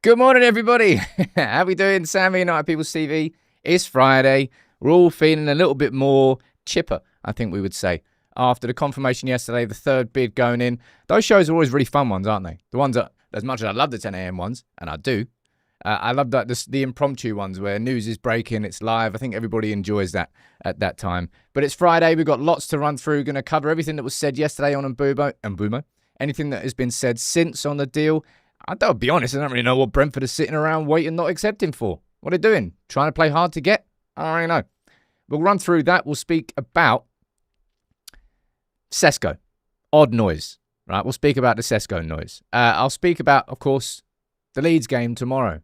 Good morning, everybody. How we doing? Sammy and I, People's TV. It's Friday. We're all feeling a little bit more chipper, I think we would say. After the confirmation yesterday, the third bid going in. Those shows are always really fun ones, aren't they? The ones that, as much as I love the 10 a.m. ones, and I do, I love that the impromptu ones where news is breaking, it's live. I think everybody enjoys that at that time. But it's Friday. We've got lots to run through. Going to cover everything that was said yesterday on Mbeumo, anything that has been said since on the deal. I'll be honest, I don't really know what Brentford are sitting around waiting, not accepting for. What are they doing? Trying to play hard to get? I don't really know. We'll run through that. We'll speak about Cesco. Odd noise. Right? We'll speak about the Cesco noise. I'll speak about, of course, the Leeds game tomorrow.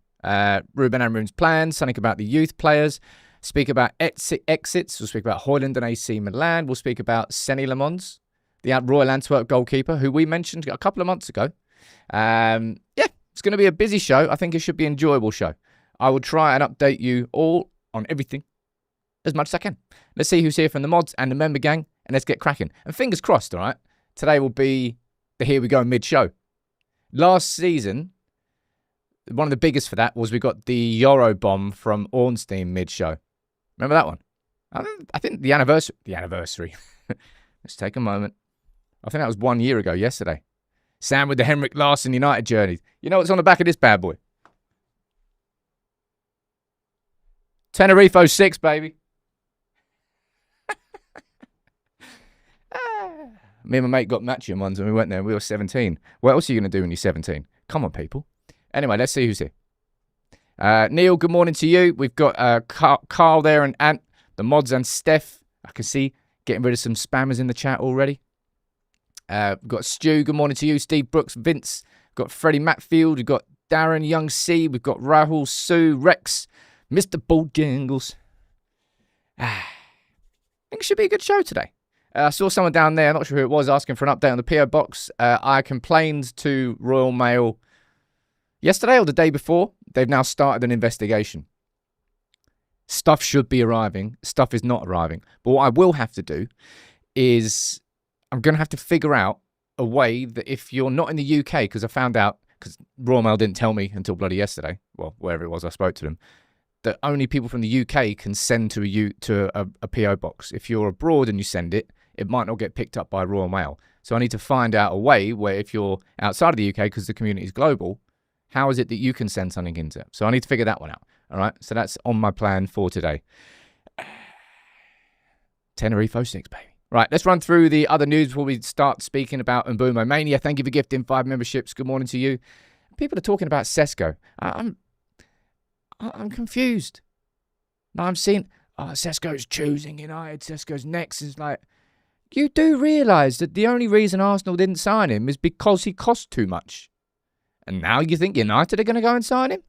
Ruben Amorim's plans, something about the youth players. Speak about exits. We'll speak about Hojlund and AC Milan. We'll speak about Senny Lamons, the Royal Antwerp goalkeeper, who we mentioned a couple of months ago. Yeah, it's going to be a busy show. I think it should be an enjoyable show. I will try and update you all on everything as much as I can. Let's see who's here from the mods and the member gang, and let's get cracking. And fingers crossed, all right? Today will be the Here We Go mid-show. Last season, one of the biggest for that was we got the Euro bomb from Ornstein mid-show. Remember that one? I think the anniversary. Let's take a moment. I think that was 1 year ago yesterday. Sam with the Henrik Larsson United journey. You know what's on the back of this bad boy? Tenerife 06, baby. Me and my mate got matching ones when we went there. We were 17. What else are you going to do when you're 17? Come on, people. Anyway, let's see who's here. Neil, good morning to you. We've got Carl there and Ant, the mods and Steph. I can see getting rid of some spammers in the chat already. We've got Stu, good morning to you. Steve Brooks, Vince. We've got Freddie Matfield. We've got Darren Young C. We've got Rahul, Sue, Rex, Mr. Bojangles. I think it should be a good show today. I saw someone down there, I'm not sure who it was, asking for an update on the PO box. I complained to Royal Mail yesterday or the day before. They've now started an investigation. Stuff should be arriving. Stuff is not arriving. But what I will have to do is I'm going to have to figure out a way that if you're not in the UK, because I found out, because Royal Mail didn't tell me until bloody yesterday, well, wherever it was I spoke to them, that only people from the UK can send to a PO box. If you're abroad and you send it, it might not get picked up by Royal Mail. So I need to find out a way where if you're outside of the UK, because the community is global, how is it that you can send something into it? So I need to figure that one out. All right. So that's on my plan for today. Tenerife 06, baby. Right, let's run through the other news before we start speaking about Mbeumo Mania. Thank you for gifting 5 memberships. Good morning to you. People are talking about Cesco. I'm confused. Now I'm seeing, Cesco's choosing United. Cesco's next. Is like, you do realise that the only reason Arsenal didn't sign him is because he cost too much. And now you think United are going to go and sign him?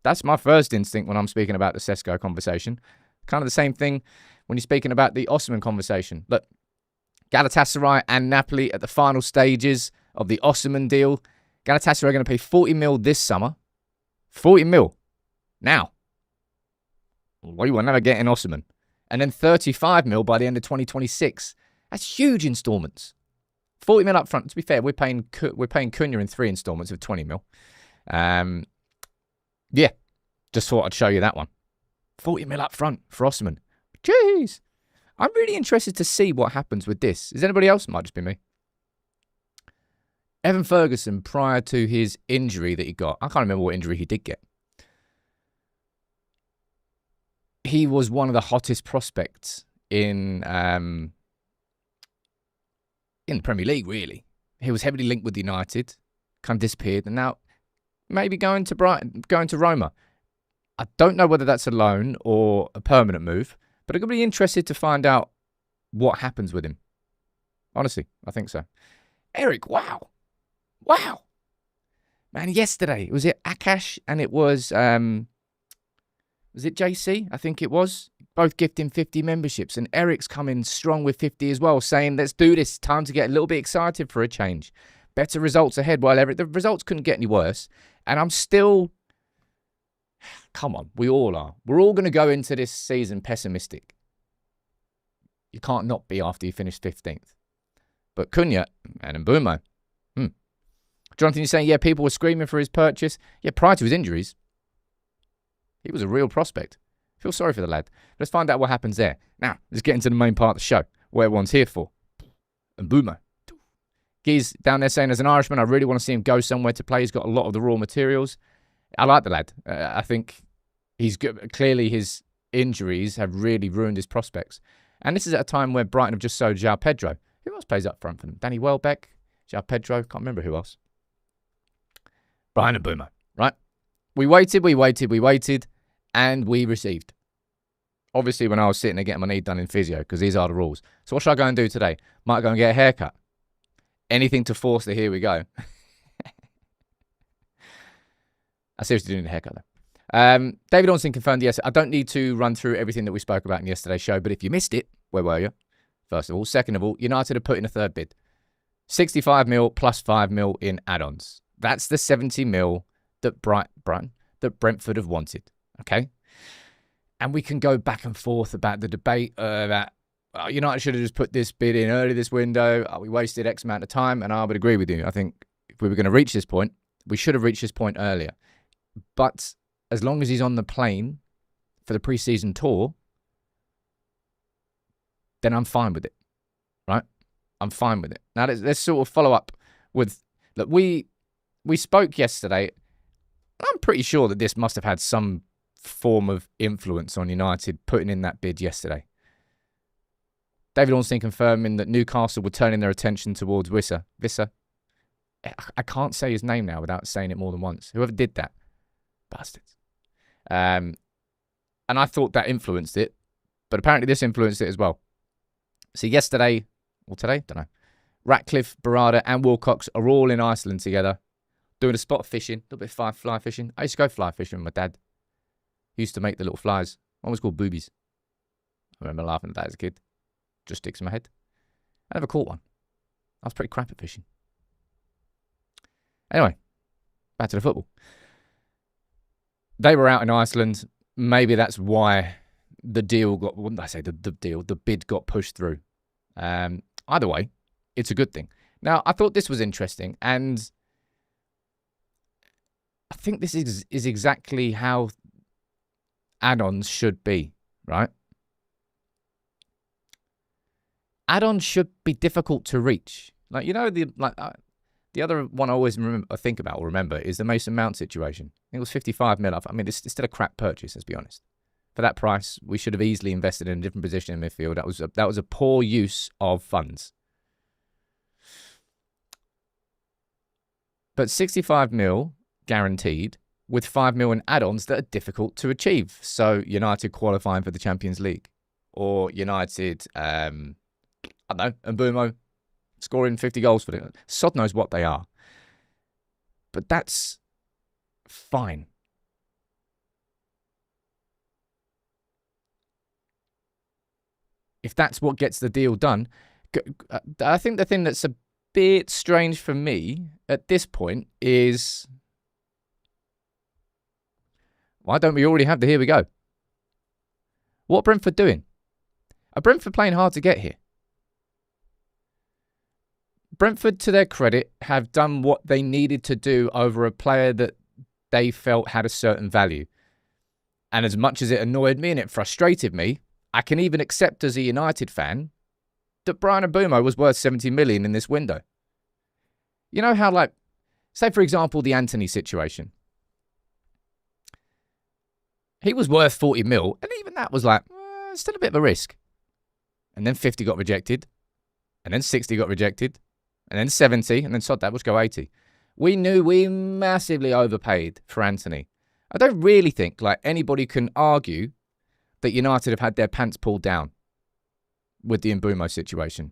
That's my first instinct when I'm speaking about the Cesco conversation. Kind of the same thing when you're speaking about the Osimhen conversation. Look, Galatasaray and Napoli at the final stages of the Osimhen deal. Galatasaray are going to pay 40 mil this summer. 40 mil. Now. What do you want to get in Osimhen? And then 35 mil by the end of 2026. That's huge installments. 40 mil up front. To be fair, we're paying Cunha in 3 installments of 20 mil. Yeah, just thought I'd show you that one. 40 mil up front for Osimhen. Jeez. I'm really interested to see what happens with this. Is anybody else? It might just be me. Evan Ferguson, prior to his injury that he got, I can't remember what injury he did get. He was one of the hottest prospects in the Premier League, really. He was heavily linked with United, kind of disappeared, and now maybe going to Roma. I don't know whether that's a loan or a permanent move, but I'm going to be interested to find out what happens with him. Honestly, I think so. Eric, wow. Wow. Man, yesterday, was it Akash and it was it JC? I think it was. Both gifting 50 memberships, and Eric's coming strong with 50 as well, saying, let's do this. Time to get a little bit excited for a change. Better results ahead. Well, Eric, the results couldn't get any worse. And I'm still... Come on, we all are. We're all going to go into this season pessimistic. You can't not be after you finish 15th. But Cunha and Mbeumo, Jonathan, you're saying, yeah, people were screaming for his purchase. Yeah, prior to his injuries, he was a real prospect. I feel sorry for the lad. Let's find out what happens there. Now, let's get into the main part of the show, what everyone's here for. Mbeumo. Guy's down there saying, as an Irishman, I really want to see him go somewhere to play. He's got a lot of the raw materials. I like the lad. I think he's good. Clearly, his injuries have really ruined his prospects. And this is at a time where Brighton have just sold João Pedro. Who else plays up front for them? Danny Welbeck, João Pedro, can't remember who else. Bryan Mbeumo, right? We waited, and we received. Obviously, when I was sitting there getting my knee done in physio, because these are the rules. So what should I go and do today? Might go and get a haircut. Anything to force the here we go. I seriously didn't need a haircut, though. David Ornstein confirmed, yes, I don't need to run through everything that we spoke about in yesterday's show, but if you missed it, where were you? First of all. Second of all, United have put in a third bid. 65 mil plus 5 mil in add-ons. That's the 70 mil that Brentford have wanted, okay? And we can go back and forth about the debate about United should have just put this bid in early this window. We wasted X amount of time, and I would agree with you. I think if we were going to reach this point, we should have reached this point earlier. But as long as he's on the plane for the pre-season tour, then I'm fine with it, right? I'm fine with it. Now, let's sort of follow up with... Look, we spoke yesterday. I'm pretty sure that this must have had some form of influence on United putting in that bid yesterday. David Ornstein confirming that Newcastle were turning their attention towards Visser. I can't say his name now without saying it more than once. Whoever did that. Bastards. And I thought that influenced it, but apparently this influenced it as well. So yesterday, or today, don't know, Ratcliffe, Barada and Wilcox are all in Iceland together, doing a spot of fishing, a little bit of fly fishing. I used to go fly fishing with my dad. He used to make the little flies. One was called boobies. I remember laughing at that as a kid. Just sticks in my head. I never caught one. I was pretty crap at fishing. Anyway, back to the football. They were out in Iceland. Maybe that's why the deal got... Wouldn't I say the deal? The bid got pushed through. Either way, it's a good thing. Now, I thought this was interesting, and I think this is exactly how add-ons should be, right? Add-ons should be difficult to reach. Like, the other one I always think about or remember is the Mason Mount situation. I think it was 55 mil. I mean, it's still a crap purchase, let's be honest. For that price, we should have easily invested in a different position in midfield. That was a poor use of funds. But 65 mil guaranteed with 5 mil in add-ons that are difficult to achieve. So United qualifying for the Champions League, or United, I don't know, Mbeumo scoring 50 goals for them. Sod knows what they are. But that's fine. If that's what gets the deal done, I think the thing that's a bit strange for me at this point is, why don't we already have the here we go? What are Brentford doing? Are Brentford playing hard to get here? Brentford, to their credit, have done what they needed to do over a player that they felt had a certain value. And as much as it annoyed me and it frustrated me, I can even accept as a United fan that Bryan Mbeumo was worth 70 million in this window. You know how, like, say, for example, the Antony situation. He was worth 40 mil, and even that was like, still a bit of a risk. And then 50 got rejected, and then 60 got rejected, and then 70, and then sod that, let's go 80. We knew we massively overpaid for Antony. I don't really think, like, anybody can argue that United have had their pants pulled down with the Mbeumo situation.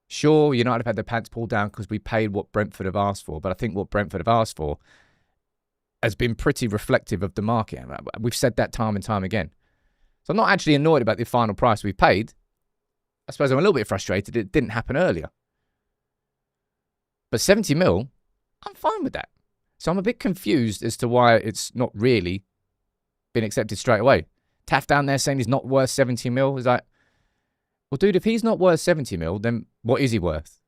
Sure, United have had their pants pulled down because we paid what Brentford have asked for, but I think what Brentford have asked for has been pretty reflective of the market. We've said that time and time again. So I'm not actually annoyed about the final price we paid. I suppose I'm a little bit frustrated it didn't happen earlier. But 70 mil, I'm fine with that. So I'm a bit confused as to why it's not really been accepted straight away. Taff down there saying he's not worth 70 mil. Is like, well, dude, if he's not worth 70 mil, then what is he worth?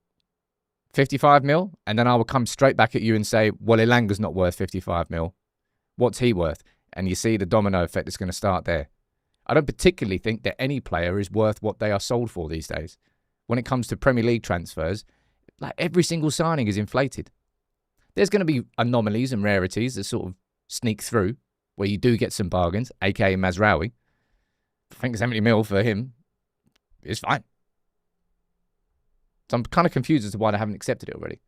55 mil, and then I will come straight back at you and say, well, Ilanga's not worth 55 mil. What's he worth? And you see the domino effect that's going to start there. I don't particularly think that any player is worth what they are sold for these days. When it comes to Premier League transfers, like every single signing is inflated. There's going to be anomalies and rarities that sort of sneak through where you do get some bargains, aka Mazraoui. I think 70 mil for him is fine. So I'm kind of confused as to why they haven't accepted it already.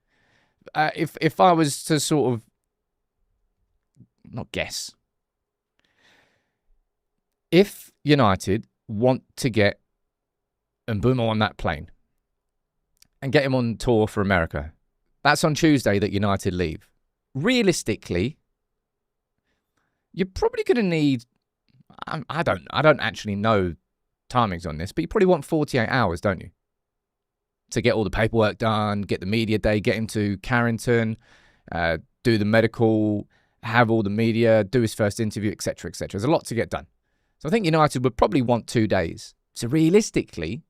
If I was to sort of, not guess, if United want to get Mbeumo on that plane and get him on tour for America, that's on Tuesday that United leave. Realistically, you're probably going to need, I don't actually know timings on this, but you probably want 48 hours, don't you? To get all the paperwork done, get the media day, get him to Carrington, do the medical, have all the media, do his first interview, etc., etc. There's a lot to get done. So I think United would probably want 2 days. So realistically,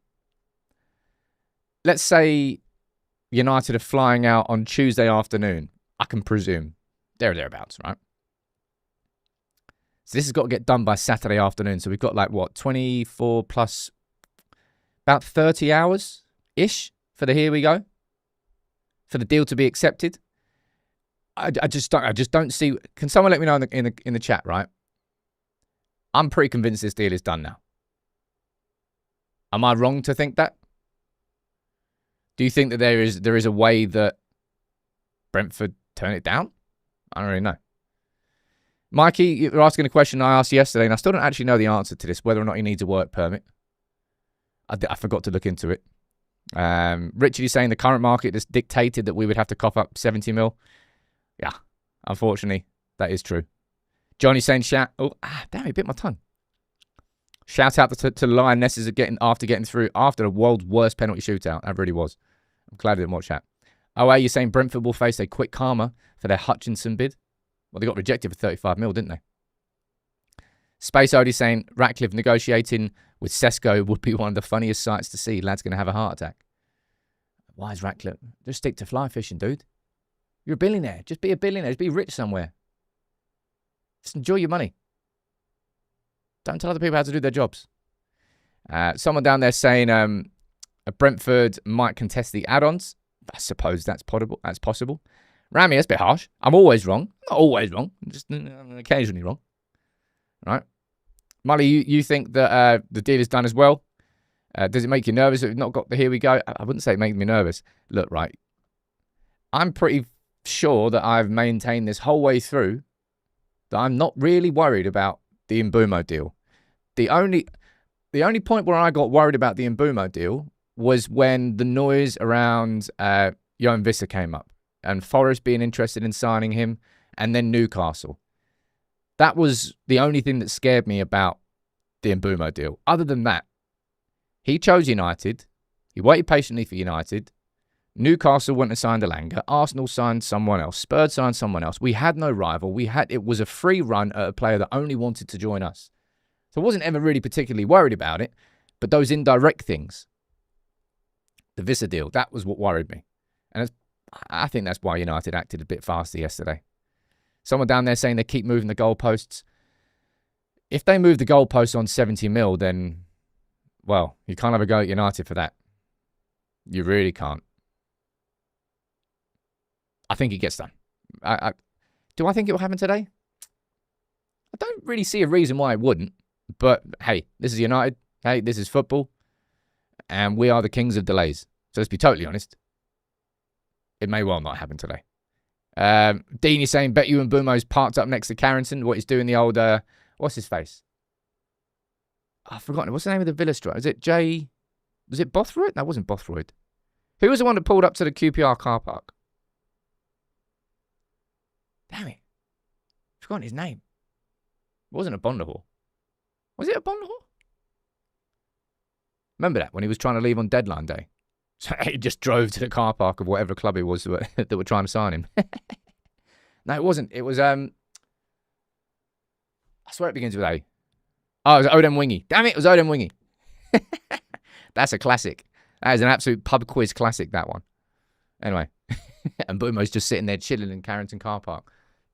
let's say United are flying out on Tuesday afternoon. I can presume. There or thereabouts, right? So this has got to get done by Saturday afternoon. So we've got like, what, 24 plus about 30 hours-ish for the here we go? For the deal to be accepted? I just don't see. Can someone let me know in the chat, right? I'm pretty convinced this deal is done now. Am I wrong to think that? Do you think that there is a way that Brentford turn it down? I don't really know. Mikey, you're asking a question I asked yesterday, and I still don't actually know the answer to this, whether or not he needs a work permit. I forgot to look into it. Richard is saying the current market has dictated that we would have to cough up 70 mil. Yeah, unfortunately, that is true. Johnny's saying, damn, he bit my tongue. Shout out to Lionesses after getting through after the world's worst penalty shootout. That really was. I'm glad I didn't watch that. Oh, you're saying Brentford will face a quick karma for their Hutchinson bid? Well, they got rejected for 35 mil, didn't they? Space Odie saying Ratcliffe negotiating with Cesco would be one of the funniest sights to see. Lad's going to have a heart attack. Why is Ratcliffe? Just stick to fly fishing, dude. You're a billionaire. Just be a billionaire. Just be rich somewhere. Just enjoy your money. Don't tell other people how to do their jobs. Someone down there saying Brentford might contest the add-ons. I suppose that's possible. Rami, that's a bit harsh. I'm always wrong. Not always wrong. I'm just occasionally wrong. Right? Molly, you think that the deal is done as well? Does it make you nervous that we've not got the here we go? I wouldn't say it makes me nervous. Look, right. I'm pretty sure that I've maintained this whole way through that I'm not really worried about the Mbeumo deal. The only point where I got worried about the Mbeumo deal was when the noise around Johan Visser came up and Forest being interested in signing him and then Newcastle. That was the only thing that scared me about the Mbeumo deal. Other than that, he chose United. He waited patiently for United. Newcastle went and signed Elanga. Arsenal signed someone else. Spurs signed someone else. We had no rival. It was a free run at a player that only wanted to join us. So I wasn't ever really particularly worried about it. But those indirect things, the Visser deal, that was what worried me. And I think that's why United acted a bit faster yesterday. Someone down there saying they keep moving the goalposts. If they move the goalposts on 70 mil, then, well, you can't have a go at United for that. You really can't. I think it gets done. Do I think it will happen today? I don't really see a reason why it wouldn't. But, hey, this is United. Hey, this is football. And we are the kings of delays. So let's be totally honest. It may well not happen today. Dean is saying, bet you and Mbeumo's parked up next to Carrington. What he's doing the old, what's his face? I've forgotten. What's the name of the Villa strike? Was it Bothroyd? No, it wasn't Bothroyd. Who was the one that pulled up to the QPR car park? Damn it. I've forgotten his name. It wasn't a Bondahor. Was it a Bondahor? Remember that when he was trying to leave on deadline day? So he just drove to the car park of whatever club it was that were trying to sign him. No, it wasn't. It was, I swear it begins with A. Oh, it was Odem Wingy. Damn it was Odem Wingy. That's a classic. That is an absolute pub quiz classic, that one. Anyway, and Mbeumo's just sitting there chilling in Carrington car park,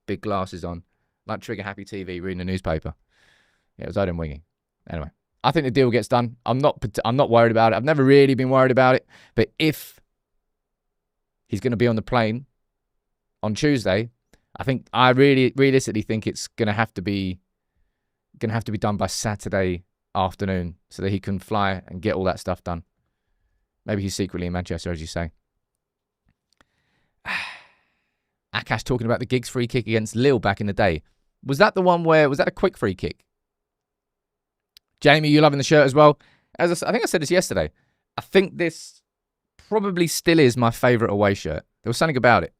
big glasses on, like Trigger Happy TV, reading the newspaper. Yeah, it was Odin winging. Anyway, I think the deal gets done. I'm not worried about it. I've never really been worried about it. But if he's going to be on the plane on Tuesday, I really realistically think it's going to have to be done by Saturday afternoon so that he can fly and get all that stuff done. Maybe he's secretly in Manchester, as you say. Akash talking about the Giggs free kick against Lille back in the day. Was that a quick free kick? Jamie, you loving the shirt as well? I think I said this yesterday. I think this probably still is my favourite away shirt. There was something about it.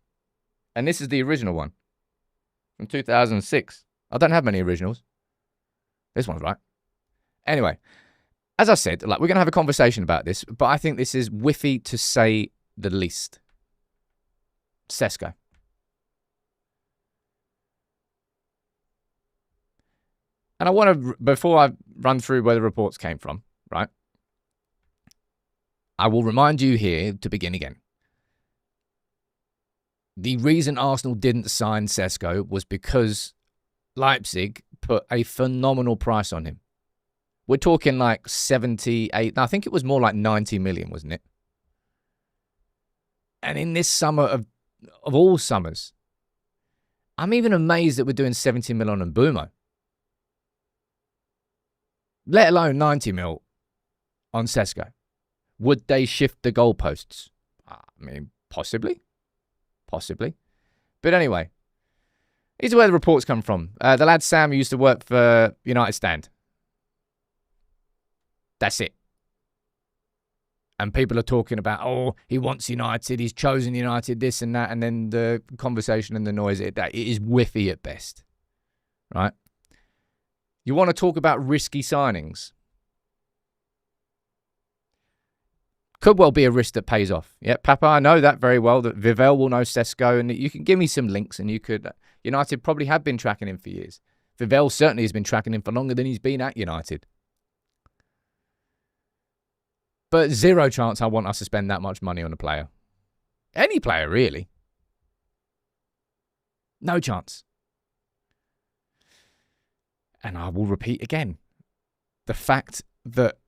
And this is the original one from 2006. I don't have many originals. This one's right. Anyway, as I said, we're going to have a conversation about this, but I think this is whiffy to say the least. Cesco. And I want to, before I run through where the reports came from, right? I will remind you here to begin again. The reason Arsenal didn't sign Cesco was because Leipzig put a phenomenal price on him. We're talking like 78, I think it was more like 90 million, wasn't it? And in this summer of all summers, I'm even amazed that we're doing 70 million on Mbeumo. Let alone 90 mil on Cesco. Would they shift the goalposts? I mean, possibly. Possibly. But anyway, here's where the reports come from. The lad Sam used to work for United Stand. That's it. And people are talking about, oh, he wants United, he's chosen United, this and that. And then the conversation and the noise, it is whiffy at best. Right? You want to talk about risky signings? Could well be a risk that pays off. Yeah, Papa, I know that very well, that Vivel will know Cesco, and you can give me some links, and you could... United probably have been tracking him for years. Vivel certainly has been tracking him for longer than he's been at United. But zero chance I want us to spend that much money on a player. Any player, really. No chance. And I will repeat again. The fact that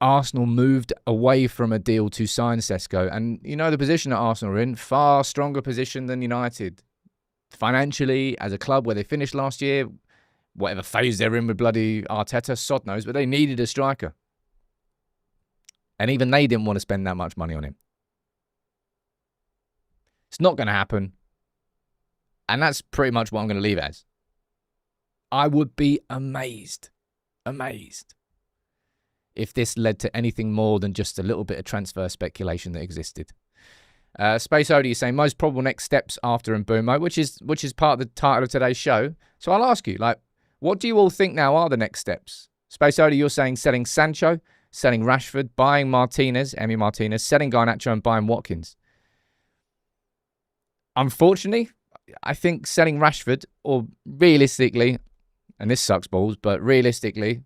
Arsenal moved away from a deal to sign Cesco, and you know the position that Arsenal are in, far stronger position than United. Financially, as a club where they finished last year, whatever phase they're in with bloody Arteta, sod knows, but they needed a striker. And even they didn't want to spend that much money on him. It's not going to happen. And that's pretty much what I'm going to leave it as. I would be amazed if this led to anything more than just a little bit of transfer speculation that existed. Space Odie is saying most probable next steps after Mbeumo, which is part of the title of today's show. So I'll ask you, what do you all think now are the next steps? Space Odie, you're saying selling Sancho, selling Rashford, buying Emi Martinez, selling Garnacho and buying Watkins. Unfortunately, I think selling Rashford, or realistically, and this sucks balls, but realistically,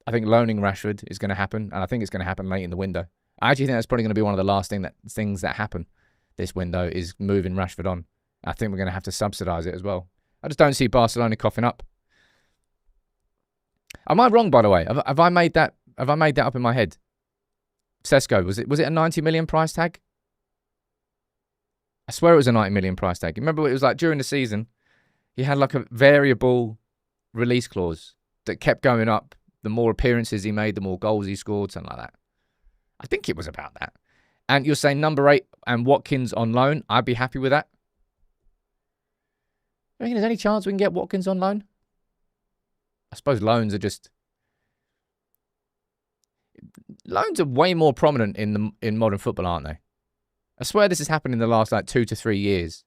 I think loaning Rashford is going to happen, and I think it's going to happen late in the window. I actually think that's probably going to be one of the last things that happen this window is moving Rashford on. I think we're going to have to subsidise it as well. I just don't see Barcelona coughing up. Am I wrong, by the way? Have I made that up in my head? Cesco, was it a 90 million price tag? I swear it was a 90 million price tag. Remember what it was like during the season? He had like a variable release clause that kept going up. The more appearances he made, the more goals he scored, something like that. I think it was about that. And you're saying number 8 and Watkins on loan. I'd be happy with that. You reckon there's any chance we can get Watkins on loan? I suppose loans are way more prominent in modern football, aren't they? I swear this has happened in the last 2 to 3 years.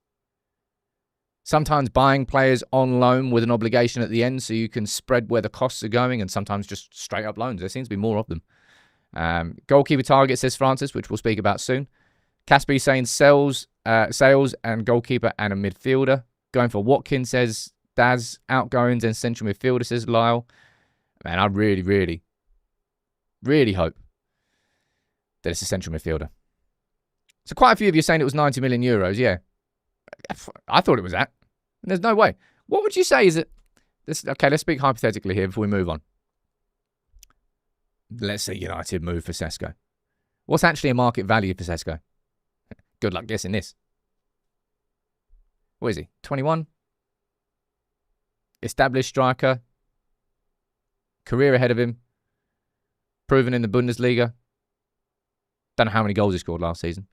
Sometimes buying players on loan with an obligation at the end so you can spread where the costs are going, and sometimes just straight up loans. There seems to be more of them. Goalkeeper target, says Francis, which we'll speak about soon. Caspi saying sales and goalkeeper and a midfielder. Going for Watkins, says Daz. Outgoings and central midfielder, says Lyle. Man, I really, really, really hope that it's a central midfielder. So quite a few of you are saying it was 90 million euros. Yeah. I thought it was that. And there's no way. What would you say is it? Okay, let's speak hypothetically here before we move on. Let's say United move for Cesco. What's actually a market value for Cesco? Good luck guessing this. What is he? 21? Established striker. Career ahead of him. Proven in the Bundesliga. Don't know how many goals he scored last season.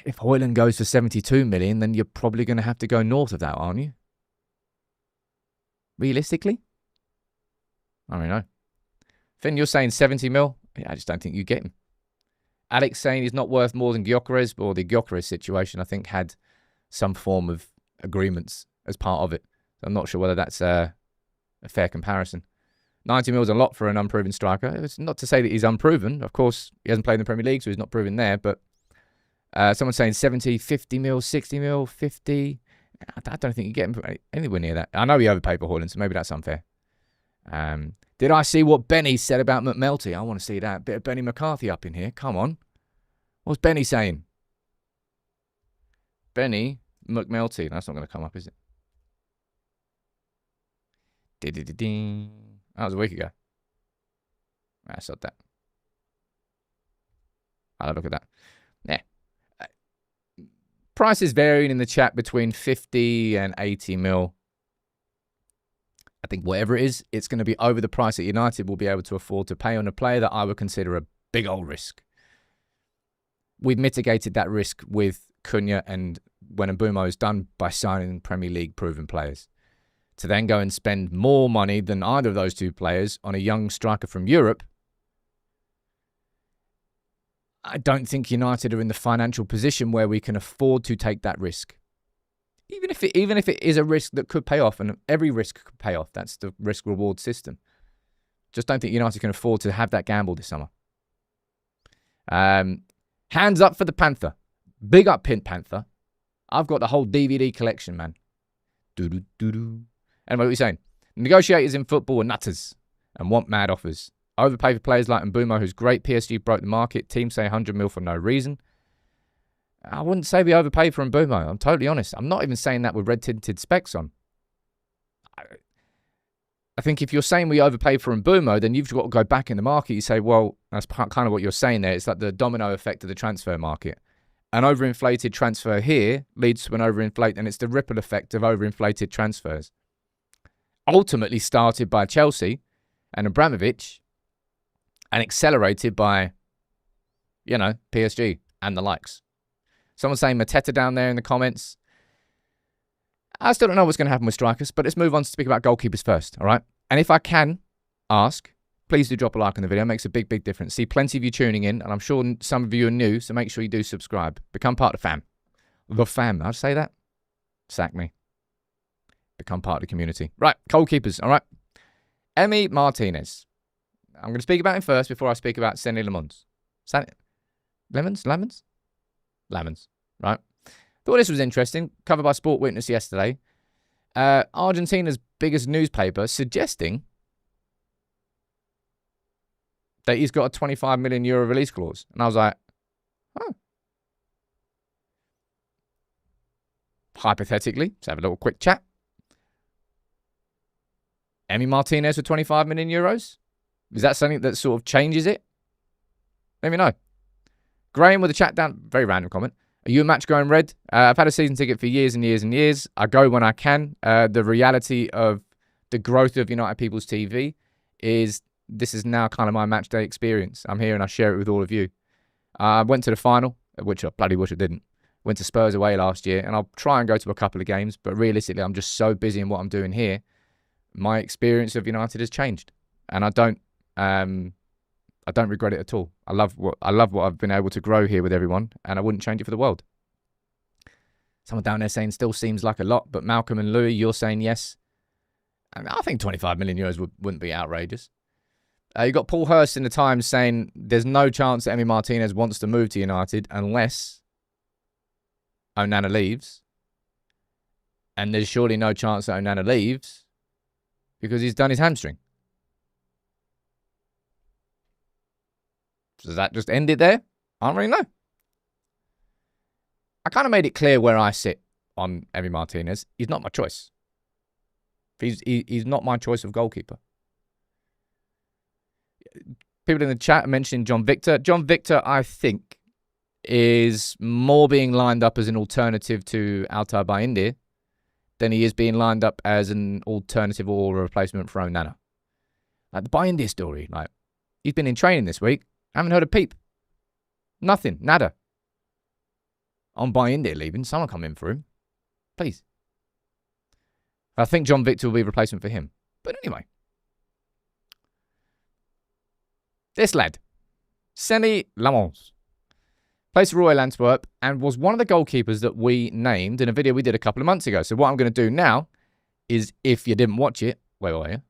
If Hojlund goes for 72 million, then you're probably going to have to go north of that, aren't you? Realistically? I don't know. Finn, you're saying 70 mil? Yeah, I just don't think you get him. Alex saying he's not worth more than Gyökeres, or the Gyökeres situation, I think, had some form of agreements as part of it. So I'm not sure whether that's a fair comparison. 90 mil is a lot for an unproven striker. It's not to say that he's unproven. Of course, he hasn't played in the Premier League, so he's not proven there. But someone's saying 70, 50 mil, 60 mil, 50. I don't think you get him anywhere near that. I know he overpaid for Hojlund, so maybe that's unfair. Did I see what Benny said about McNulty? I want to see that. Bit of Benny McCarthy up in here. Come on. What's Benny saying? Benny McNulty. That's not going to come up, is it? That was a week ago. I saw that. I'll have a look at that. Yeah. Prices varying in the chat between 50 and 80 mil. I think whatever it is, it's going to be over the price that United will be able to afford to pay on a player that I would consider a big old risk. We've mitigated that risk with Cunha and when Mbeumo is done by signing Premier League proven players. To then go and spend more money than either of those two players on a young striker from Europe, I don't think United are in the financial position where we can afford to take that risk. Even if it is a risk that could pay off, and every risk could pay off, that's the risk-reward system. Just don't think United can afford to have that gamble this summer. Hands up for the Panther. Big up Pint Panther. I've got the whole DVD collection, man. Doo-doo-doo-doo. Anyway, what are you saying? Negotiators in football are nutters and want mad offers. Overpay for players like Mbeumo, who's great. PSG broke the market. Teams say 100 mil for no reason. I wouldn't say we overpaid for Mbeumo. I'm totally honest. I'm not even saying that with red-tinted specs on. I think if you're saying we overpaid for Mbeumo, then you've got to go back in the market. You say, well, that's kind of what you're saying there. It's like the domino effect of the transfer market. An overinflated transfer here leads to an overinflate, and it's the ripple effect of overinflated transfers. Ultimately started by Chelsea and Abramovich and accelerated by, PSG and the likes. Someone's saying Mateta down there in the comments. I still don't know what's going to happen with strikers, but let's move on to speak about goalkeepers first, all right? And if I can ask, please do drop a like on the video. It makes a big, big difference. See plenty of you tuning in, and I'm sure some of you are new, so make sure you do subscribe. Become part of the fam. The fam. How'd I say that? Sack me. Become part of the community. Right, goalkeepers, all right? Emi Martinez. I'm going to speak about him first before I speak about Senny Lemons. Lemons, right? Thought this was interesting. Covered by Sport Witness yesterday. Argentina's biggest newspaper suggesting that he's got a 25 million euro release clause. And I was like, oh. Hypothetically, let's have a little quick chat. Emi Martinez for 25 million euros? Is that something that sort of changes it? Let me know. Graham with a chat down. Very random comment. Are you a match going red? I've had a season ticket for years and years and years. I go when I can. The reality of the growth of United People's TV is this is now kind of my match day experience. I'm here and I share it with all of you. I went to the final, which I bloody wish I didn't. Went to Spurs away last year, and I'll try and go to a couple of games, but realistically, I'm just so busy in what I'm doing here. My experience of United has changed, and I don't regret it at all. I love what I've been able to grow here with everyone, and I wouldn't change it for the world. Someone down there saying still seems like a lot, but Malcolm and Louis, you're saying yes. I think 25 million euros wouldn't be outrageous. You got Paul Hurst in the Times saying there's no chance that Emi Martinez wants to move to United unless Onana leaves. And there's surely no chance that Onana leaves because he's done his hamstring. Does that just end it there? I don't really know. I kind of made it clear where I sit on Emi Martinez. He's not my choice. He's not my choice of goalkeeper. People in the chat are mentioning John Victor. John Victor, I think, is more being lined up as an alternative to Altay Bayindir than he is being lined up as an alternative or a replacement for Onana. Like the Bayindir story, like he's been in training this week. I haven't heard a peep. Nothing. Nada. On Bayindir leaving. Someone come in for him. Please. I think John Victor will be a replacement for him. But anyway. This lad, Senny Lamons, plays for Royal Antwerp and was one of the goalkeepers that we named in a video we did a couple of months ago. So what I'm going to do now is, if you didn't watch it, where were you?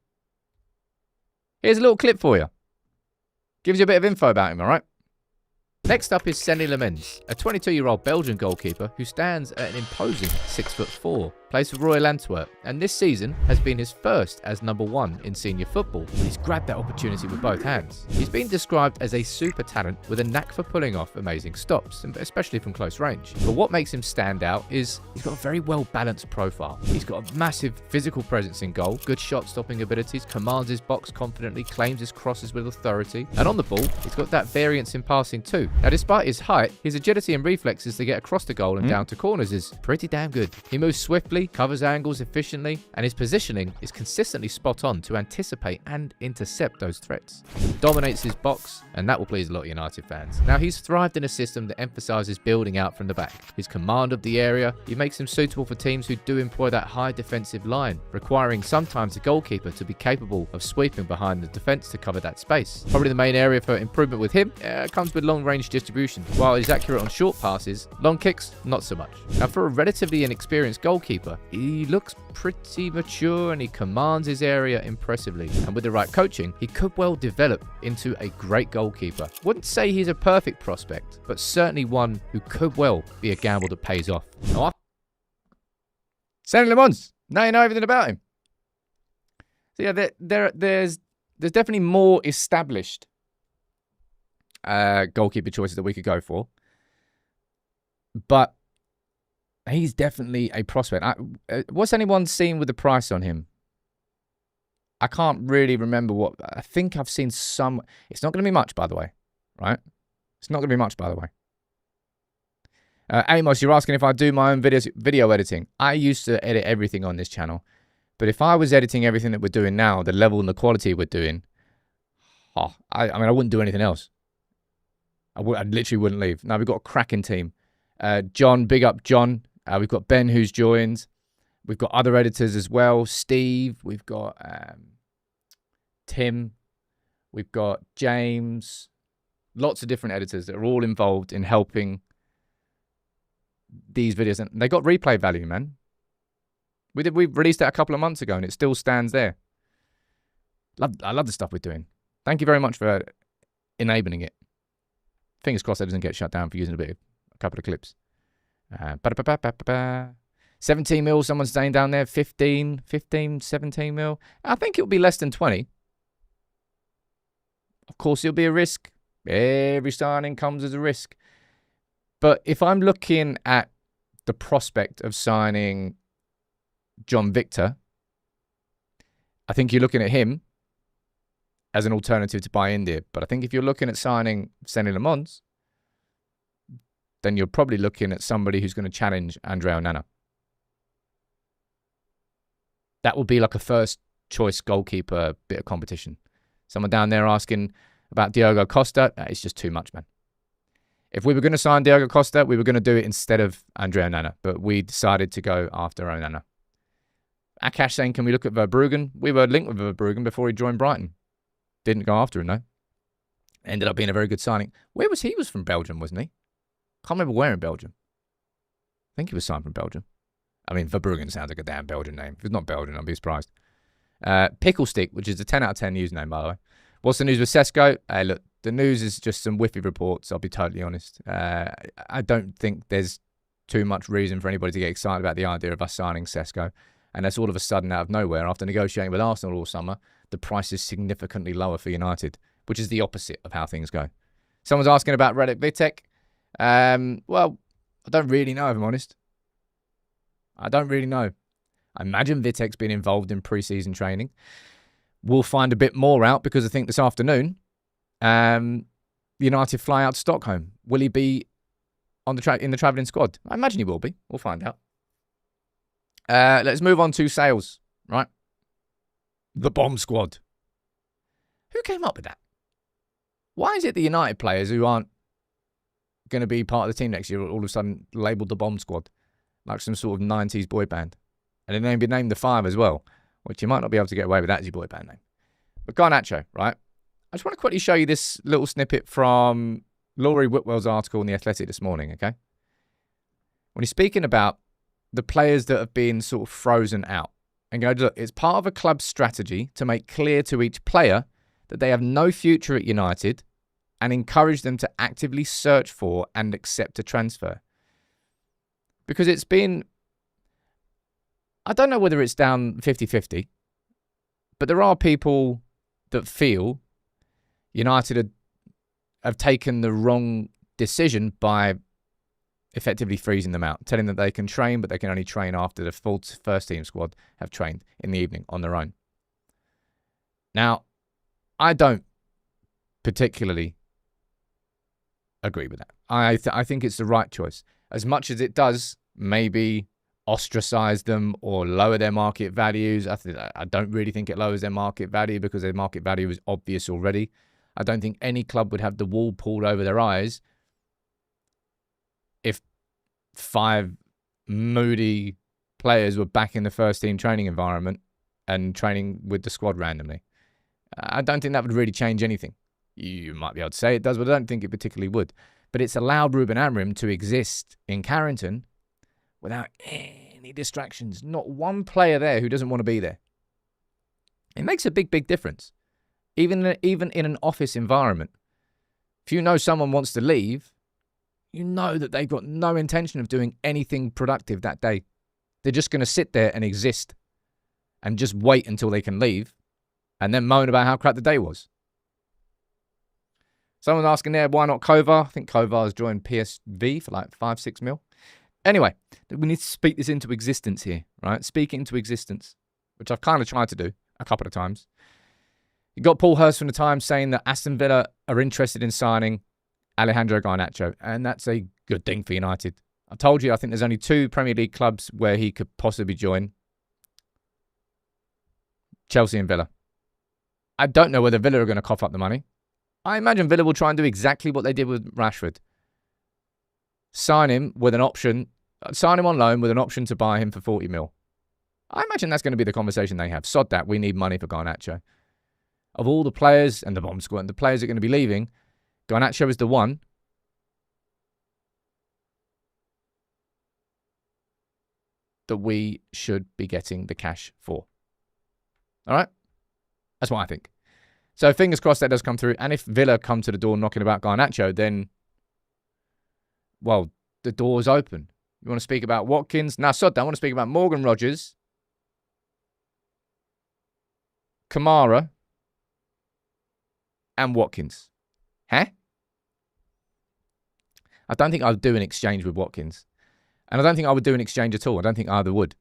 Here's a little clip for you. Gives you a bit of info about him, all right? Next up is Senny Lamens, a 22-year-old Belgian goalkeeper who stands at an imposing 6'4", plays for Royal Antwerp, and this season has been his first as #1 in senior football. He's grabbed that opportunity with both hands. He's been described as a super talent with a knack for pulling off amazing stops, especially from close range. But what makes him stand out is he's got a very well-balanced profile. He's got a massive physical presence in goal, good shot-stopping abilities, commands his box confidently, claims his crosses with authority, and on the ball, he's got that variance in passing too. Now, despite his height, his agility and reflexes to get across the goal and down to corners is pretty damn good. He moves swiftly, covers angles efficiently, and his positioning is consistently spot on to anticipate and intercept those threats. He dominates his box, and that will please a lot of United fans. Now, he's thrived in a system that emphasises building out from the back. His command of the area, he makes him suitable for teams who do employ that high defensive line, requiring sometimes the goalkeeper to be capable of sweeping behind the defence to cover that space. Probably the main area for improvement with him comes with long-range distribution. While he's accurate on short passes, long kicks, not so much. Now, for a relatively inexperienced goalkeeper, he looks pretty mature and he commands his area impressively. And with the right coaching, he could well develop into a great goalkeeper. Wouldn't say he's a perfect prospect, but certainly one who could well be a gamble that pays off. Now, Senny Lamons, now you know everything about him. So yeah, there's definitely more established goalkeeper choices that we could go for, but he's definitely a prospect. What's anyone seen with the price on him? I can't really remember what. I think I've seen some. It's not going to be much, by the way, right? It's not going to be much, by the way. Amos, you're asking if I do my own video editing. I used to edit everything on this channel, but if I was editing everything that we're doing now, the level and the quality we're doing, I mean, I wouldn't do anything else. I literally wouldn't leave. Now, we've got a cracking team. John, big up John. We've got Ben who's joined. We've got other editors as well. Steve. We've got Tim. We've got James. Lots of different editors that are all involved in helping these videos. And they got replay value, man. We released that a couple of months ago and it still stands there. I love the stuff we're doing. Thank you very much for enabling it. Fingers crossed that doesn't get shut down for using a couple of clips. 17 mil, someone's saying down there. 15, 17 mil. I think it'll be less than 20. Of course, it'll be a risk. Every signing comes as a risk. But if I'm looking at the prospect of signing John Victor, I think you're looking at him as an alternative to Bayindir. But I think if you're looking at signing Senny Lamons, then you're probably looking at somebody who's going to challenge Andre Onana. That will be like a first choice goalkeeper bit of competition. Someone down there asking about Diogo Costa. It's just too much, man. If we were going to sign Diogo Costa, we were going to do it instead of Andre Onana, but we decided to go after Onana. Akash saying, can we look at Verbruggen? We were linked with Verbruggen before he joined Brighton. Didn't go after him, though. Ended up being a very good signing. Where was he? He was from Belgium, wasn't he? Can't remember where in Belgium. I think he was signed from Belgium. I mean, Verbruggen sounds like a damn Belgian name. If it's not Belgian, I'll be surprised. Pickle Stick, which is a 10 out of 10 username, by the way. What's the news with Cesco? Look, the news is just some whiffy reports, I'll be totally honest. I don't think there's too much reason for anybody to get excited about the idea of us signing Cesco. And that's all of a sudden out of nowhere. After negotiating with Arsenal all summer, the price is significantly lower for United, which is the opposite of how things go. Someone's asking about Relic Vitek. Well, I don't really know, if I'm honest. I don't really know. I imagine Vitek's been involved in pre-season training. We'll find a bit more out because I think this afternoon, United fly out to Stockholm. Will he be on in the travelling squad? I imagine he will be. We'll find out. Let's move on to sales, right? The bomb squad. Who came up with that? Why is it the United players who aren't going to be part of the team next year all of a sudden labelled the bomb squad? Like some sort of 90s boy band. And then they'd be named the Five as well, which you might not be able to get away with that as your boy band name. But Garnacho, right? I just want to quickly show you this little snippet from Laurie Whitwell's article in The Athletic this morning, okay? When he's speaking about the players that have been sort of frozen out. And go, look, it's part of a club's strategy to make clear to each player that they have no future at United and encourage them to actively search for and accept a transfer. Because it's been, I don't know whether it's down 50-50, but there are people that feel United have taken the wrong decision by effectively freezing them out, telling them they can train, but they can only train after the full first team squad have trained in the evening on their own. Now, I don't particularly agree with that. I think it's the right choice. As much as it does maybe ostracize them or lower their market values, I don't really think it lowers their market value because their market value is obvious already. I don't think any club would have the wool pulled over their eyes if 5 moody players were back in the first team training environment and training with the squad randomly. I don't think that would really change anything. You might be able to say it does, but I don't think it particularly would. But it's allowed Ruben Amorim to exist in Carrington without any distractions. Not one player there who doesn't want to be there. It makes a big, big difference. Even in an office environment. If you know someone wants to leave, you know that they've got no intention of doing anything productive that day. They're just going to sit there and exist and just wait until they can leave and then moan about how crap the day was. Someone's asking there, why not Kovar? I think Kovar has joined PSV for like 5-6 mil. Anyway, we need to speak this into existence here, right? Speak it into existence, which I've kind of tried to do a couple of times. You got Paul Hurst from The Times saying that Aston Villa are interested in signing Alejandro Garnacho, and that's a good thing for United. I told you, I think there's only 2 Premier League clubs where he could possibly join. Chelsea and Villa. I don't know whether Villa are going to cough up the money. I imagine Villa will try and do exactly what they did with Rashford. Sign him with an option, sign him on loan with an option to buy him for 40 mil. I imagine that's going to be the conversation they have. Sod that, we need money for Garnacho. Of all the players and the bomb squad and the players that are going to be leaving, Garnacho is the one that we should be getting the cash for. All right? That's what I think. So fingers crossed that does come through. And if Villa come to the door knocking about Garnacho, then, well, the door's open. You want to speak about Watkins? Nah, sod that. I want to speak about Morgan Rogers, Kamara, and Watkins. Huh? I don't think I would do an exchange with Watkins. And I don't think I would do an exchange at all. I don't think either would.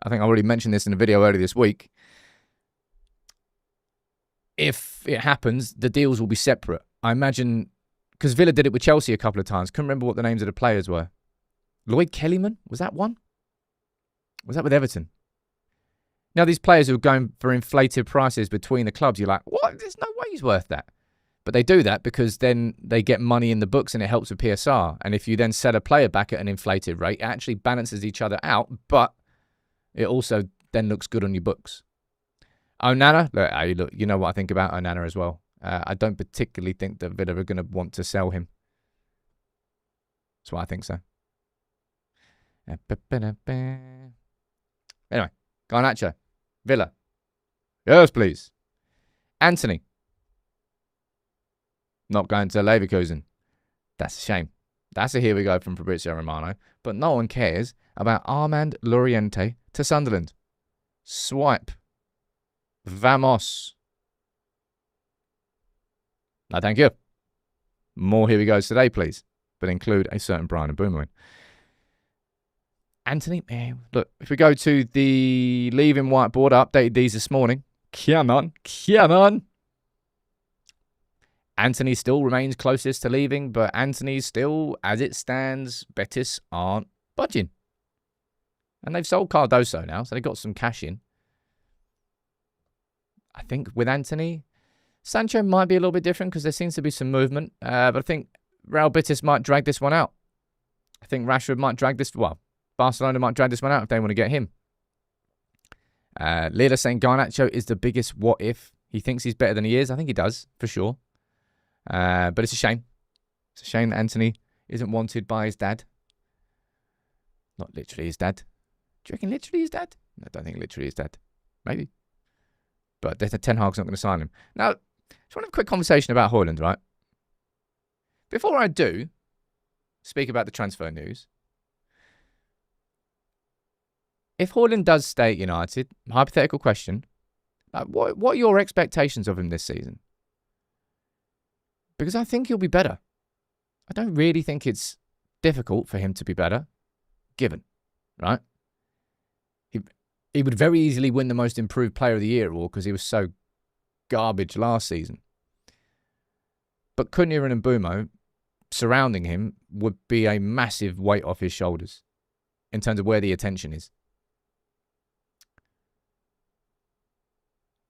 I think I already mentioned this in a video earlier this week. If it happens, the deals will be separate. I imagine, because Villa did it with Chelsea a couple of times. Couldn't remember what the names of the players were. Lloyd Kellyman? Was that one? Was that with Everton? Now, these players who are going for inflated prices between the clubs, you're like, what? There's no way he's worth that. But they do that because then they get money in the books and it helps with PSR. And if you then sell a player back at an inflated rate, it actually balances each other out, but it also then looks good on your books. Onana, look, you know what I think about Onana as well. I don't particularly think that Villa are going to want to sell him. That's why I think so. Anyway, Garnacho, Villa. Yes, please. Antony. Not going to Leverkusen. That's a shame. That's a here we go from Fabrizio Romano. But no one cares about Armand Loriente to Sunderland. Swipe. Vamos. No, thank you. More here we goes today, please. But include a certain Bryan Mbeumo in. Antony, look, if we go to the leaving whiteboard, I updated these this morning. Come on. Antony still remains closest to leaving, but Antony still, as it stands, Betis aren't budging. And they've sold Cardoso now, so they got some cash in. I think with Antony, Sancho might be a little bit different because there seems to be some movement. But I think Real Betis might drag this one out. I think Rashford might drag this. Well, Barcelona might drag this one out if they want to get him. Leigh saying Garnacho is the biggest what if. He thinks he's better than he is. I think he does, for sure. But it's a shame. It's a shame that Antony isn't wanted by his dad. Not literally his dad. Do you reckon literally his dad? I don't think literally his dad. Maybe. But Ten Hag's not going to sign him. Now, just want to have a quick conversation about Hojlund, right? Before I do speak about the transfer news, if Hojlund does stay at United, hypothetical question, what are your expectations of him this season? Because I think he'll be better. I don't really think it's difficult for him to be better, given, right? He would very easily win the Most Improved Player of the Year award because he was so garbage last season. But Cunha and Mbeumo surrounding him would be a massive weight off his shoulders in terms of where the attention is.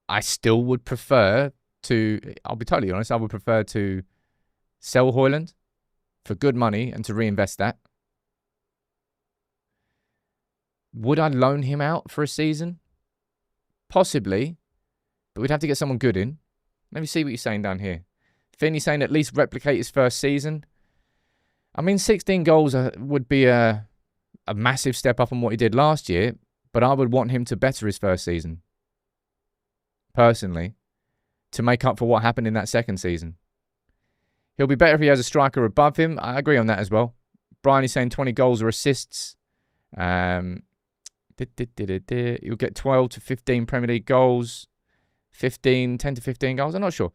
I still would prefer to, I'll be totally honest, I would prefer to sell Hojlund for good money and to reinvest that. Would I loan him out for a season? Possibly, but we'd have to get someone good in. Let me see what you're saying down here. Finney saying at least replicate his first season. I mean, 16 goals would be a massive step up on what he did last year, but I would want him to better his first season, personally, to make up for what happened in that second season. He'll be better if he has a striker above him. I agree on that as well. Brian is saying 20 goals or assists. He'll get 12 to 15 Premier League goals, 10 to 15 goals. I'm not sure.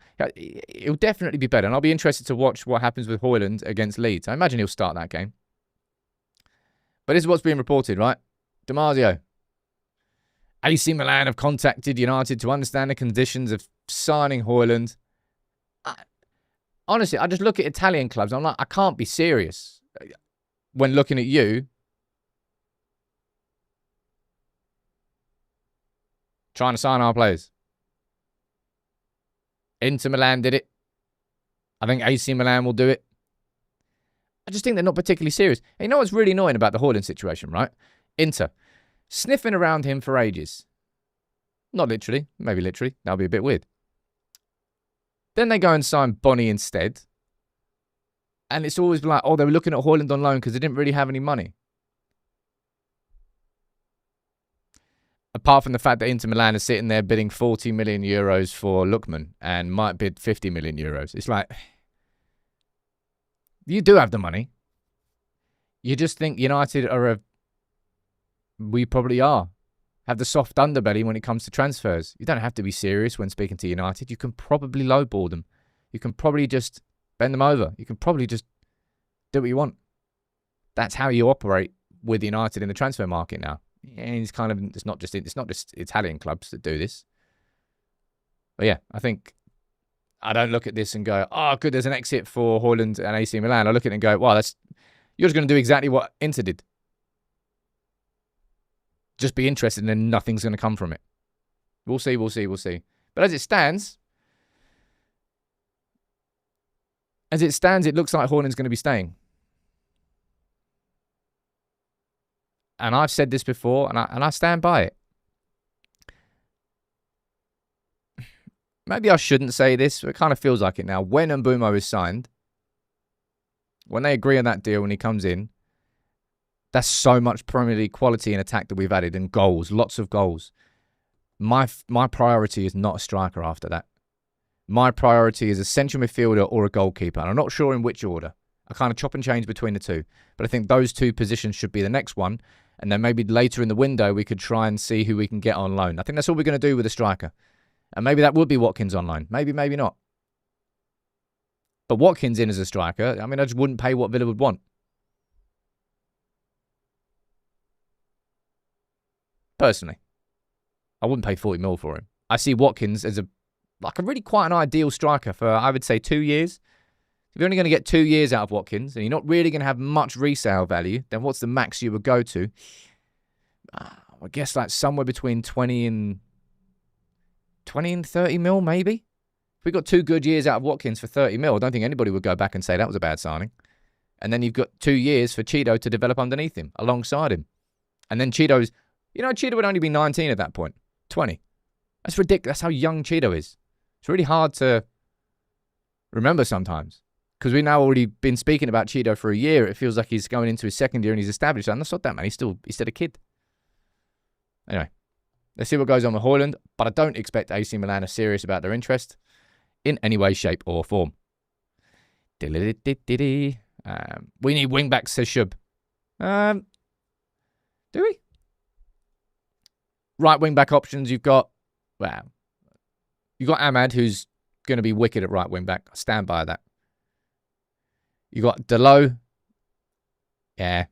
He'll definitely be better. And I'll be interested to watch what happens with Hojlund against Leeds. I imagine he'll start that game. But this is what's being reported, right? DiMarzio. AC Milan have contacted United to understand the conditions of signing Hojlund. Honestly, I just look at Italian clubs. I'm like, I can't be serious when looking at you. Trying to sign our players. Inter Milan did it. I think AC Milan will do it. I just think they're not particularly serious. And you know what's really annoying about the Hojlund situation, right? Inter. Sniffing around him for ages. Not literally. Maybe literally. That'll be a bit weird. Then they go and sign Bonnie instead. And it's always like, oh, they were looking at Hojlund on loan because they didn't really have any money. Apart from the fact that Inter Milan is sitting there bidding 40 million euros for Lookman and might bid 50 million euros. It's like, you do have the money. You just think United are we probably are. Have the soft underbelly when it comes to transfers. You don't have to be serious when speaking to United. You can probably lowball them. You can probably just bend them over. You can probably just do what you want. That's how you operate with United in the transfer market now. And it's not just Italian clubs that do this. But yeah, I don't look at this and go, oh, good, there's an exit for Hojlund and AC Milan. I look at it and go, wow, you're just going to do exactly what Inter did. Just be interested and then nothing's going to come from it. We'll see. But as it stands, it looks like Hojlund's going to be staying. And I've said this before, and I stand by it. Maybe I shouldn't say this, but it kind of feels like it now. When Mbeumo is signed, when they agree on that deal when he comes in, that's so much Premier League quality and attack that we've added, and goals, lots of goals. My priority is not a striker after that. My priority is a central midfielder or a goalkeeper, and I'm not sure in which order. I kind of chop and change between the two. But I think those two positions should be the next one. And then maybe later in the window, we could try and see who we can get on loan. I think that's all we're going to do with a striker. And maybe that would be Watkins on loan. Maybe not. But Watkins in as a striker, I mean, I just wouldn't pay what Villa would want. Personally, I wouldn't pay 40 mil for him. I see Watkins as a really quite an ideal striker for, I would say, 2 years. If you're only going to get 2 years out of Watkins and you're not really going to have much resale value, then what's the max you would go to? I guess like somewhere between 20 and 30 mil, maybe. If we got 2 good years out of Watkins for 30 mil, I don't think anybody would go back and say that was a bad signing. And then you've got 2 years for Cheeto to develop underneath him, alongside him. And then Cheeto's, Cheeto would only be 19 at that point. 20. That's ridiculous. That's how young Cheeto is. It's really hard to remember sometimes. Because we've now already been speaking about Cheeto for a year. It feels like he's going into his second year and he's established. And that's not that, man. He's still a kid. Anyway, let's see what goes on with Hojlund. But I don't expect AC Milan are serious about their interest in any way, shape, or form. We need wing-backs, says Shub. Do we? Right wing-back options, you've got Ahmad, who's going to be wicked at right wing-back. I stand by that. You got Delo. Yeah.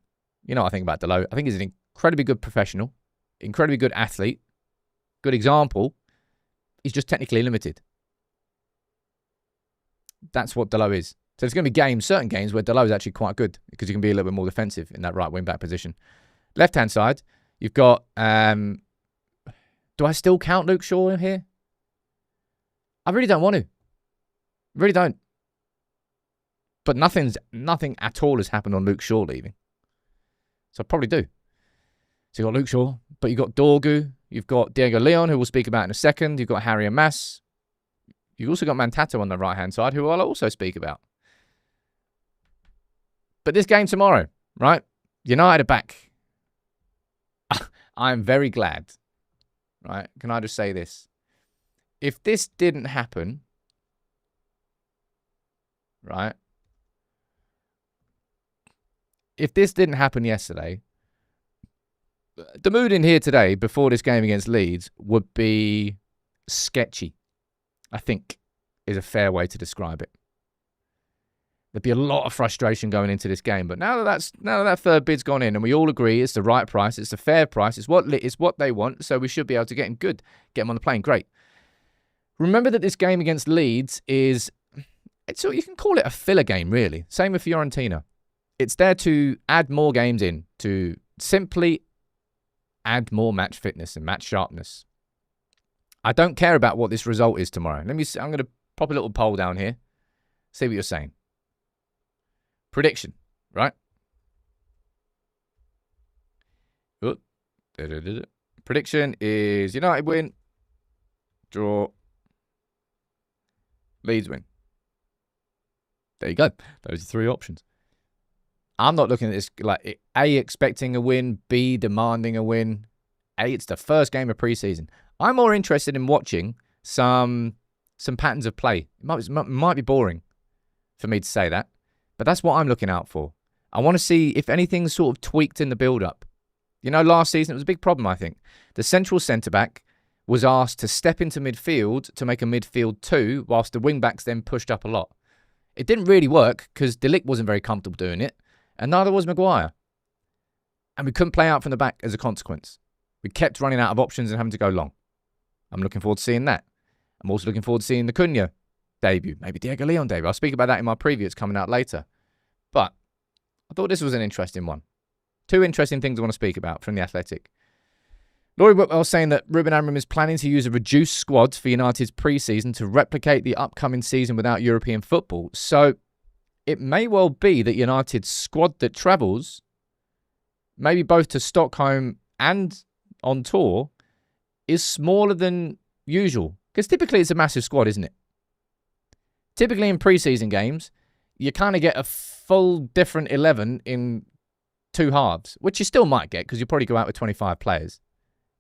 You know what I think about Delo. I think he's an incredibly good professional, incredibly good athlete, good example. He's just technically limited. That's what Delo is. So there's going to be certain games where Delo is actually quite good because he can be a little bit more defensive in that right wing-back position. Left-hand side, you've got... do I still count Luke Shaw in here? I really don't want to. Really don't. But nothing at all has happened on Luke Shaw leaving. So I probably do. So you've got Luke Shaw, but you've got Dorgu, you've got Diego Leon, who we'll speak about in a second, you've got Harry Amas, you've also got Mantato on the right-hand side, who I'll also speak about. But this game tomorrow, right? United are back. I'm very glad, right? Can I just say this? If this didn't happen, right? If this didn't happen yesterday, the mood in here today, before this game against Leeds, would be sketchy, I think, is a fair way to describe it. There'd be a lot of frustration going into this game, but now that third bid's gone in, and we all agree it's the right price, it's the fair price, it's what they want, so we should be able to get him good, get him on the plane, great. Remember that this game against Leeds so you can call it a filler game, really. Same with Fiorentina. It's there to add more games in, to simply add more match fitness and match sharpness. I don't care about what this result is tomorrow. I'm going to pop a little poll down here, see what you're saying. Prediction, right? Prediction is United win, draw, Leeds win. There you go. Those are 3 options. I'm not looking at this like A, expecting a win, B, demanding a win. A, it's the first game of preseason. I'm more interested in watching some patterns of play. It might be boring for me to say that, but that's what I'm looking out for. I want to see if anything's sort of tweaked in the build-up. Last season it was a big problem, I think. The central centre-back was asked to step into midfield to make a midfield 2, whilst the wing-backs then pushed up a lot. It didn't really work because De Ligt wasn't very comfortable doing it, and neither was Maguire. And we couldn't play out from the back as a consequence. We kept running out of options and having to go long. I'm looking forward to seeing that. I'm also looking forward to seeing the Cunha debut, maybe Diego Leon debut. I'll speak about that in my preview. It's coming out later. But I thought this was an interesting one. 2 interesting things I want to speak about from The Athletic. Laurie Whitwell saying that Ruben Amorim is planning to use a reduced squad for United's pre-season to replicate the upcoming season without European football. So it may well be that United's squad that travels, maybe both to Stockholm and on tour, is smaller than usual. Because typically it's a massive squad, isn't it? Typically in pre-season games, you kind of get a full different 11 in 2 halves, which you still might get because you probably go out with 25 players.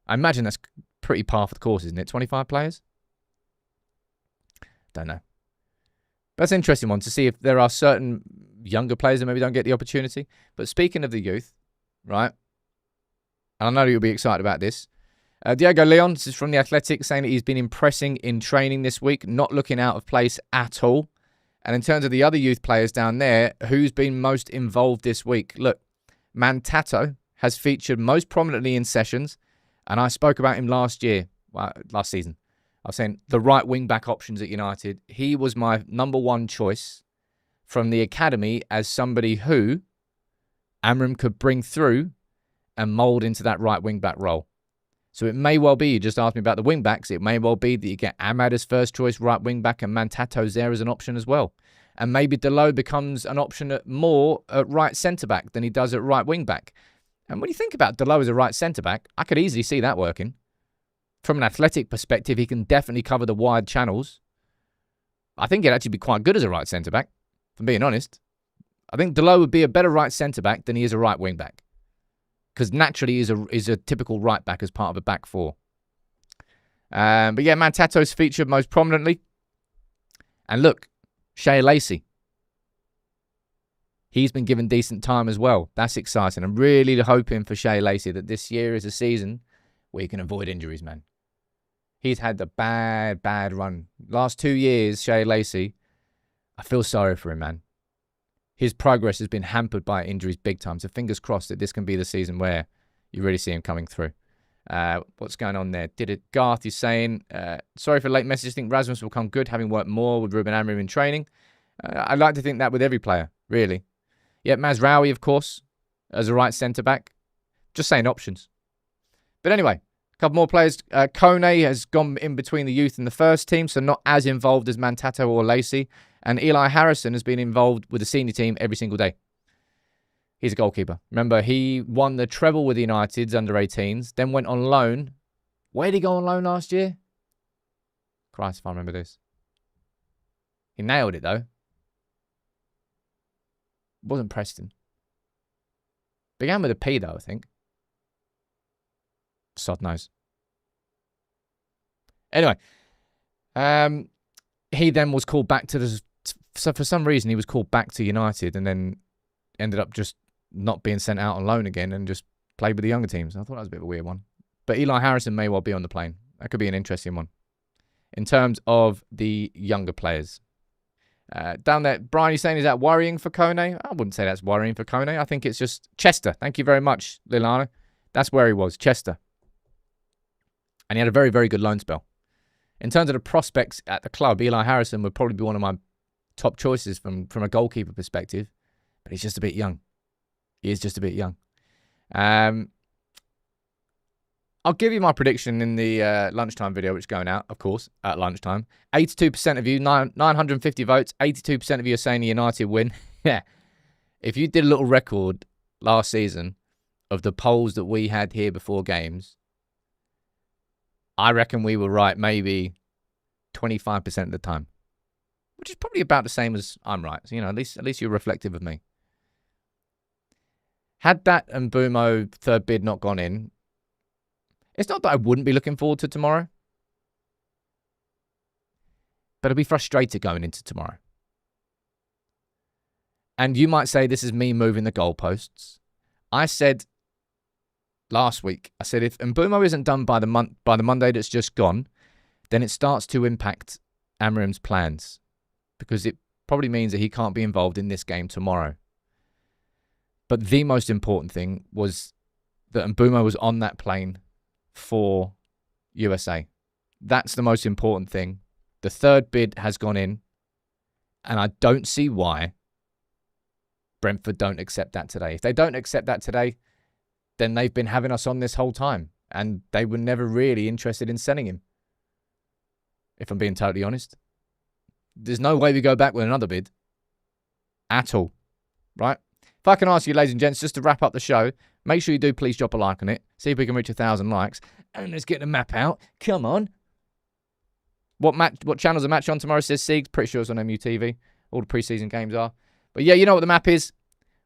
I imagine that's pretty par for the course, isn't it? 25 players? Don't know. That's an interesting one to see if there are certain younger players that maybe don't get the opportunity. But speaking of the youth, right? And I know you'll be excited about this. Diego Leon, this is from The Athletic, saying that he's been impressing in training this week, not looking out of place at all. And in terms of the other youth players down there, who's been most involved this week? Look, Mantato has featured most prominently in sessions, and I spoke about him last season. I was saying the right wing-back options at United. He was my number one choice from the academy as somebody who Amram could bring through and mould into that right wing-back role. So it may well be, you just asked me about the wing-backs, it may well be that you get Ahmad as first choice right wing-back and Mantato's there as an option as well. And maybe Dalot becomes an option more at right centre-back than he does at right wing-back. And when you think about Dalot as a right centre-back, I could easily see that working. From an athletic perspective, he can definitely cover the wide channels. I think he'd actually be quite good as a right centre-back, if I'm being honest. I think Dalot would be a better right centre-back than he is a right wing-back. Because naturally he's a typical right back as part of a back four. But yeah, Mantato's featured most prominently. And look, Shea Lacey. He's been given decent time as well. That's exciting. I'm really hoping for Shea Lacey that this year is a season where he can avoid injuries, man. He's had the bad run. Last 2 years, Shea Lacey, I feel sorry for him, man. His progress has been hampered by injuries big time. So fingers crossed that this can be the season where you really see him coming through. What's going on there? Garth is saying, sorry for late message. I think Rasmus will come good, having worked more with Ruben Amorim in training. I'd like to think that with every player, really. Yeah, Mazraoui, of course, as a right centre-back. Just saying options. But anyway, a couple more players. Kone has gone in between the youth and the first team, so not as involved as Mantato or Lacey. And Eli Harrison has been involved with the senior team every single day. He's a goalkeeper. Remember, he won the treble with the Uniteds under 18s, then went on loan. Where did he go on loan last year? Christ, if I remember this. He nailed it, though. It wasn't Preston. Began with a P, though, I think. Sod knows. Anyway. He then was called back to the... So for some reason, he was called back to United and then ended up just not being sent out on loan again and just played with the younger teams. I thought that was a bit of a weird one. But Eli Harrison may well be on the plane. That could be an interesting one. In terms of the younger players. Down there, Brian, you're saying, is that worrying for Kone? I wouldn't say that's worrying for Kone. I think it's just Chester. Thank you very much, Lilana. That's where he was, Chester. And he had a very, very good loan spell. In terms of the prospects at the club, Eli Harrison would probably be one of my top choices from a goalkeeper perspective. But he's just a bit young. He is just a bit young. I'll give you my prediction in the lunchtime video, which is going out, of course, at lunchtime. 82% of you, 950 votes, 82% of you are saying the United win. Yeah. If you did a little record last season of the polls that we had here before games, I reckon we were right maybe 25% of the time. Which is probably about the same as I'm right. So, at least you're reflective of me. Had that and Mbeumo third bid not gone in, it's not that I wouldn't be looking forward to tomorrow. But I'd be frustrated going into tomorrow. And you might say this is me moving the goalposts. I said last week, if Mbeumo isn't done by the Monday that's just gone, then it starts to impact Amorim's plans. Because it probably means that he can't be involved in this game tomorrow. But the most important thing was that Mbeumo was on that plane for USA. That's the most important thing. The third bid has gone in, and I don't see why Brentford don't accept that today. If they don't accept that today, then they've been having us on this whole time, and they were never really interested in selling him. If I'm being totally honest. There's no way we go back with another bid. At all. Right? If I can ask you, ladies and gents, just to wrap up the show, make sure you do please drop a like on it. See if we can reach 1,000 likes. And let's get the map out. Come on. What channel's the match on tomorrow, says Siegs. Pretty sure it's on MUTV. All the preseason games are. But yeah, you know what the map is.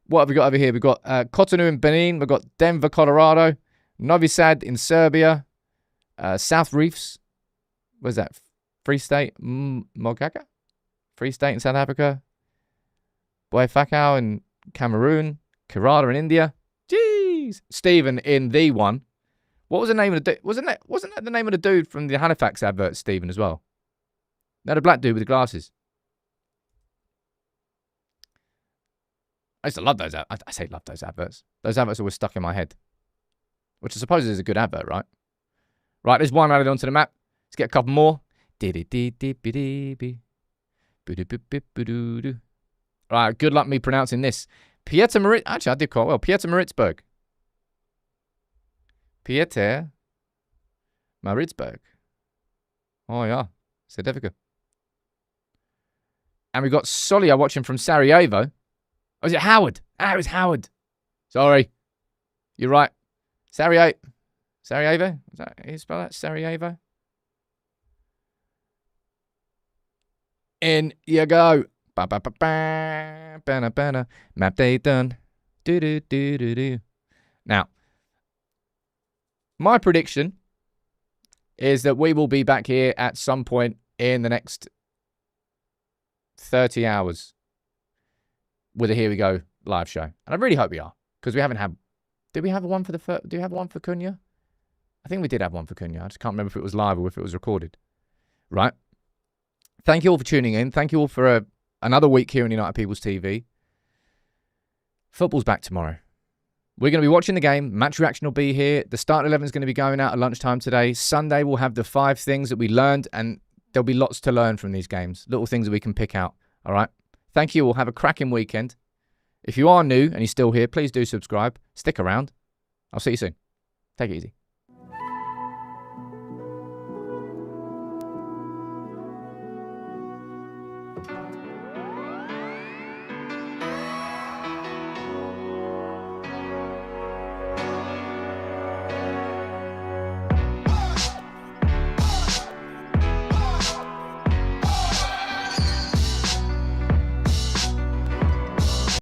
What have we got over here? We've got Cotonou in Benin. We've got Denver, Colorado. Novi Sad in Serbia. South Reefs. Where's that? Free State. Mogaka? Free State in South Africa. Boifakau in Cameroon. Kerala in India. Jeez. Stephen in the one. What was the name of the dude? Wasn't that the name of the dude from the Halifax advert, Stephen, as well? No, the black dude with the glasses. I used to love those. I say love those adverts. Those adverts always stuck in my head, which I suppose is a good advert, right? Right, there's one added onto the map. Let's get a couple more. Right, good luck me pronouncing this. Pieter actually, I did quite well. Pieter Maritzburg. Pieter Maritzburg. Oh, yeah. C'est difficult. And we've got Solia watching from Sarajevo. Oh, is it Howard? Ah, it was Howard. Sorry. You're right. Sarajevo. Sarajevo? Is that how you spell that? Sarajevo? In you go. Ba ba ba ba. Banner banner. Map day done. Do do do do do. Now, my prediction is that we will be back here at some point in the next 30 hours with a Here We Go live show. And I really hope we are, because we haven't had... Did we have one for the first... Do we have one for Cunha? I think we did have one for Cunha. I just can't remember if it was live or if it was recorded. Right? Thank you all for tuning in. Thank you all for another week here on United People's TV. Football's back tomorrow. We're going to be watching the game. Match reaction will be here. The start 11 is going to be going out at lunchtime today. Sunday, we'll have the 5 things that we learned, and there'll be lots to learn from these games. Little things that we can pick out. All right? Thank you all. Have a cracking weekend. If you are new and you're still here, please do subscribe. Stick around. I'll see you soon. Take it easy.